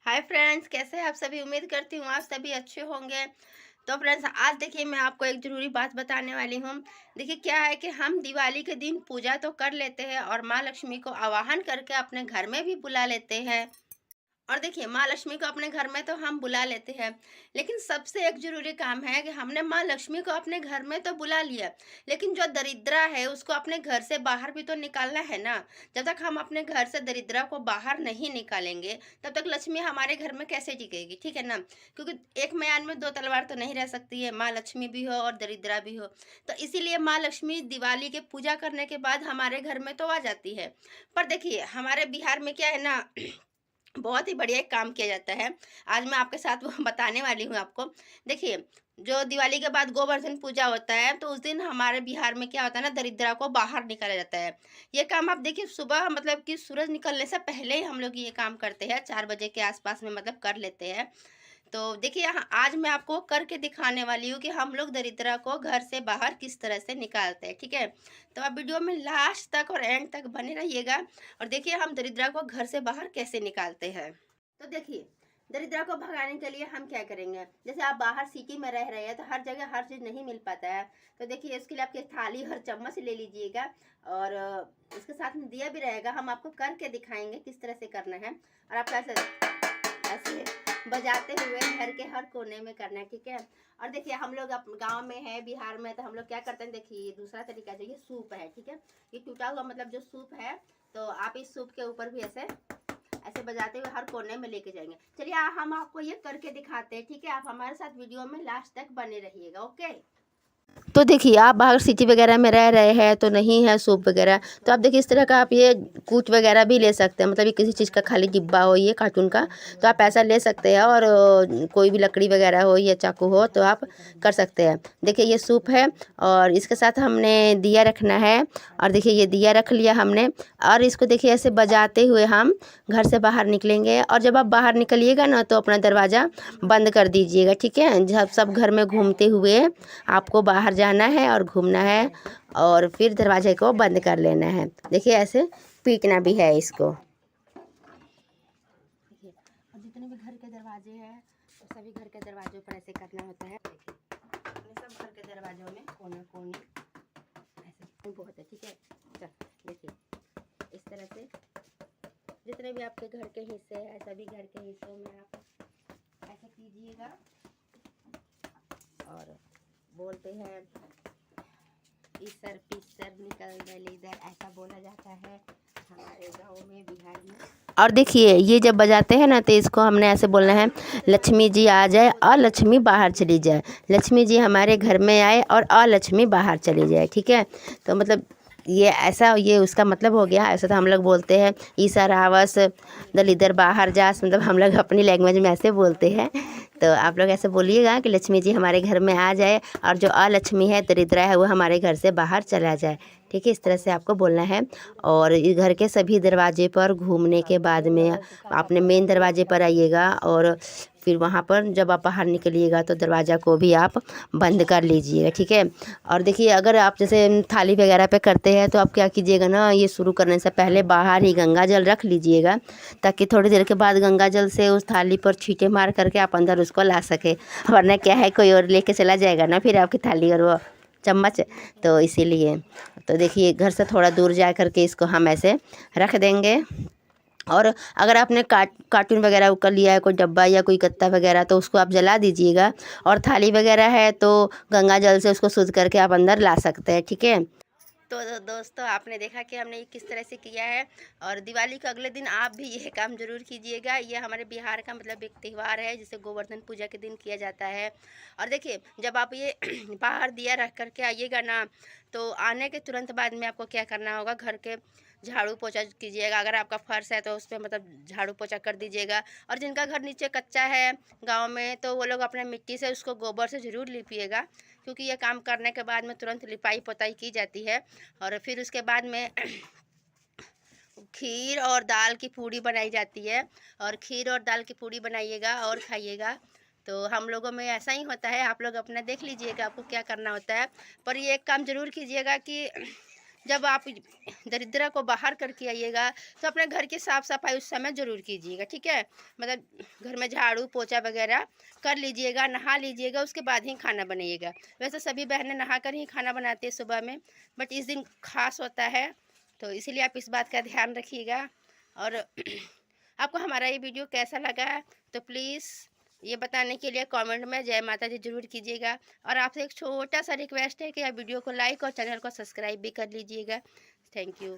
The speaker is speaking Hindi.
हाय फ्रेंड्स, कैसे हैं आप सभी। उम्मीद करती हूँ आप सभी अच्छे होंगे। तो फ्रेंड्स, आज देखिए मैं आपको एक ज़रूरी बात बताने वाली हूँ। देखिए क्या है कि हम दिवाली के दिन पूजा तो कर लेते हैं और माँ लक्ष्मी को आवाहन करके अपने घर में भी बुला लेते हैं। और देखिए माँ लक्ष्मी को अपने घर में तो हम बुला लेते हैं, लेकिन सबसे एक जरूरी काम है कि हमने माँ लक्ष्मी को अपने घर में तो बुला लिया, लेकिन जो दरिद्रा है उसको अपने घर से बाहर भी तो निकालना है ना। जब तक हम अपने घर से दरिद्रा को बाहर नहीं निकालेंगे, तब तक लक्ष्मी हमारे घर में कैसे टिकेगी, ठीक है ना। क्योंकि एक म्यान में दो तलवार तो नहीं रह सकती है, माँ लक्ष्मी भी हो और दरिद्रा भी हो। तो इसीलिए माँ लक्ष्मी दिवाली के पूजा करने के बाद हमारे घर में तो आ जाती है। पर देखिए हमारे बिहार में क्या है ना, बहुत ही बढ़िया एक काम किया जाता है। आज मैं आपके साथ वो बताने वाली हूँ आपको। देखिए, जो दिवाली के बाद गोवर्धन पूजा होता है, तो उस दिन हमारे बिहार में क्या होता है ना, दरिद्रा को बाहर निकाला जाता है। ये काम आप देखिए सुबह मतलब कि सूरज निकलने से पहले ही हम लोग ये काम करते हैं, 4 बजे के आस-पास में मतलब कर लेते हैं। तो देखिए यहाँ आज मैं आपको करके दिखाने वाली हूँ कि हम लोग दरिद्रा को घर से बाहर किस तरह से निकालते हैं, ठीक है। तो आप वीडियो में लास्ट तक और एंड तक बने रहिएगा और देखिए हम दरिद्रा को घर से बाहर कैसे निकालते हैं। तो देखिए, दरिद्रा को भगाने के लिए हम क्या करेंगे। जैसे आप बाहर सिटी में रह रहे हैं तो हर जगह हर चीज़ नहीं मिल पाता है। तो देखिए इसके लिए आपकी थाली और चम्मच ले लीजिएगा और इसके साथ में दिया भी रहेगा। हम आपको करके दिखाएंगे किस तरह से करना है और आप कैसे ऐसे बजाते हुए घर के हर कोने में करना है, ठीक है। और देखिए हम लोग अब गांव में है, बिहार में, तो हम लोग क्या करते हैं, देखिए ये दूसरा तरीका जो ये सूप है, ठीक है। ये टूटा हुआ मतलब जो सूप है, तो आप इस सूप के ऊपर भी ऐसे ऐसे बजाते हुए हर कोने में लेके जाएंगे। चलिए हम आपको ये करके दिखाते हैं, ठीक है। आप हमारे साथ वीडियो में लास्ट तक बने रहिएगा, ओके। तो देखिए आप बाहर सिटी वगैरह में रह रहे हैं तो नहीं है सूप वगैरह, तो आप देखिए इस तरह का आप ये कूच वगैरह भी ले सकते हैं। मतलब ये किसी चीज़ का खाली डिब्बा हो ये कार्टून का, तो आप ऐसा ले सकते हैं। और कोई भी लकड़ी वगैरह हो या चाकू हो तो आप कर सकते हैं। देखिए ये सूप है और इसके साथ हमने दिया रखना है। और देखिए ये दिया रख लिया हमने और इसको देखिए ऐसे बजाते हुए हम घर से बाहर निकलेंगे। और जब आप बाहर निकलिएगा ना तो अपना दरवाज़ा बंद कर दीजिएगा, ठीक है। जब सब घर में घूमते हुए आपको बाहर जाना है और घूमना है और फिर दरवाजे को बंद कर लेना है। देखिए ऐसे पीटना भी है इसको। देखिए और जितने भी घर के दरवाजे हैं तो सभी घर के दरवाजों पर ऐसे करना होता है। देखिए अपने सब घर के दरवाजों में कोने कोने ऐसे बहुत है, ठीक है। चल देखिए इस तरह से जितने भी आपके घर के हिस्से हैं सभी घर के हिस्सों में आप ऐसे कीजिएगा। और बोलते हैं ईसर पीसर निकल गए इधर, ऐसा बोला जाता है हमारे गांव में, बिहार में। और देखिए ये जब बजाते हैं ना तो इसको हमने ऐसे बोलना है, लक्ष्मी जी आ जाए और लक्ष्मी बाहर चली जाए। लक्ष्मी जी हमारे घर में आए और अलक्ष्मी बाहर चली जाए, ठीक है। तो मतलब ये ऐसा ये उसका मतलब हो गया। ऐसा तो हम लोग बोलते हैं ईसर आवस दलिदर बाहर जास, मतलब हम लोग अपनी लैंग्वेज में ऐसे बोलते हैं। तो आप लोग ऐसे बोलिएगा कि लक्ष्मी जी हमारे घर में आ जाए और जो अलक्ष्मी है दरिद्रा है वो हमारे घर से बाहर चला जाए, ठीक है। इस तरह से आपको बोलना है। और इस घर के सभी दरवाजे पर घूमने के बाद में आपने मेन दरवाजे पर आइएगा और फिर वहाँ पर जब आप बाहर निकलिएगा तो दरवाज़ा को भी आप बंद कर लीजिएगा, ठीक है। और देखिए अगर आप जैसे थाली वगैरह पे करते हैं तो आप क्या कीजिएगा ना, ये शुरू करने से पहले बाहर ही गंगा जल रख लीजिएगा, ताकि थोड़ी देर के बाद गंगा जल से उस थाली पर छींटे मार करके आप अंदर उसको ला सके। वरना क्या है कोई और लेके चला जाएगा ना फिर आपकी थाली और वो चम्मच, तो इसीलिए। तो देखिए घर से थोड़ा दूर जा करके इसको हम ऐसे रख देंगे। और अगर आपने कार्टून वगैरह कर लिया है कोई डब्बा या कोई कत्ता वगैरह तो उसको आप जला दीजिएगा। और थाली वगैरह है तो गंगा जल से उसको शुद्ध करके आप अंदर ला सकते हैं, ठीक है। तो दोस्तों आपने देखा कि हमने ये किस तरह से किया है। और दिवाली के अगले दिन आप भी ये काम जरूर कीजिएगा। ये हमारे बिहार का मतलब एक त्यौहार है जिसे गोवर्धन पूजा के दिन किया जाता है। और देखिए जब आप ये बाहर दिया रख करके आइएगा ना, तो आने के तुरंत बाद में आपको क्या करना होगा, घर के झाड़ू पोछा कीजिएगा। अगर आपका फर्श है तो उस पर मतलब झाड़ू पोछा कर दीजिएगा। और जिनका घर नीचे कच्चा है गांव में तो वो लोग अपने मिट्टी से उसको गोबर से ज़रूर लिपिएगा, क्योंकि ये काम करने के बाद में तुरंत लिपाई पोताई की जाती है। और फिर उसके बाद में खीर और दाल की पूड़ी बनाई जाती है। और खीर और दाल की पूड़ी बनाइएगा और खाइएगा। तो हम लोगों में ऐसा ही होता है, आप लोग अपना देख लीजिएगा आपको क्या करना होता है। पर ये एक काम ज़रूर कीजिएगा कि जब आप दरिद्रता को बाहर करके आइएगा, तो अपने घर की साफ सफाई उस समय ज़रूर कीजिएगा, ठीक है। मतलब घर में झाड़ू पोछा वगैरह कर लीजिएगा, नहा लीजिएगा, उसके बाद ही खाना बनाइएगा। वैसे सभी बहनें नहा कर ही खाना बनाती है सुबह में, बट इस दिन खास होता है, तो इसीलिए आप इस बात का ध्यान रखिएगा। और आपको हमारा ये वीडियो कैसा लगा है, तो प्लीज़ ये बताने के लिए कमेंट में जय माता दी ज़रूर कीजिएगा। और आपसे एक छोटा सा रिक्वेस्ट है कि आप वीडियो को लाइक और चैनल को सब्सक्राइब भी कर लीजिएगा। Thank you.